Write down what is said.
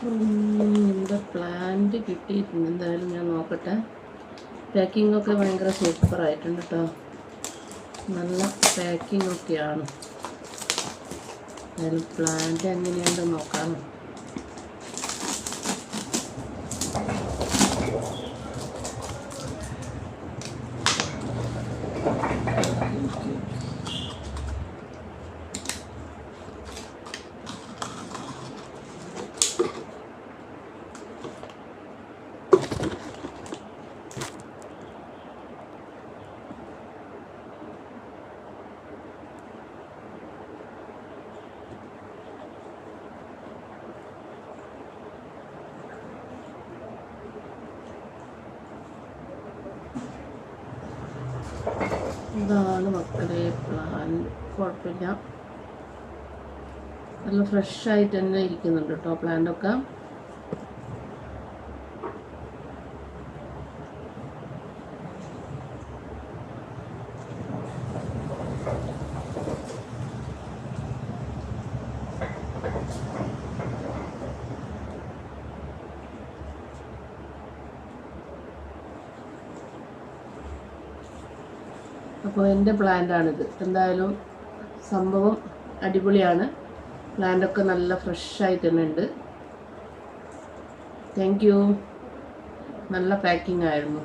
എൻ്റെ പ്ലാന്റ് കിട്ടിയിട്ടുണ്ട്. എന്തായാലും ഞാൻ നോക്കട്ടെ. പാക്കിംഗ് ഒക്കെ ഭയങ്കര സൂപ്പറായിട്ടുണ്ട് കേട്ടോ. നല്ല പാക്കിംഗ് ഒക്കെയാണ്. എന്തായാലും പ്ലാന്റ് എങ്ങനെയുണ്ടെന്ന് നോക്കാം. ഇതാണ് മക്കളെ പ്ലാന്റ്. കുഴപ്പമില്ല, നല്ല ഫ്രഷായിട്ട് തന്നെ ഇരിക്കുന്നുണ്ട് കേട്ടോ പ്ലാന്റൊക്കെ. അപ്പോൾ എൻ്റെ പ്ലാന്റാണിത്. എന്തായാലും സംഭവം അടിപൊളിയാണ്. പ്ലാന്റൊക്കെ നല്ല ഫ്രഷായിട്ട് തന്നെ ഉണ്ട്. Thank you. നല്ല പാക്കിംഗ് ആയിരുന്നു.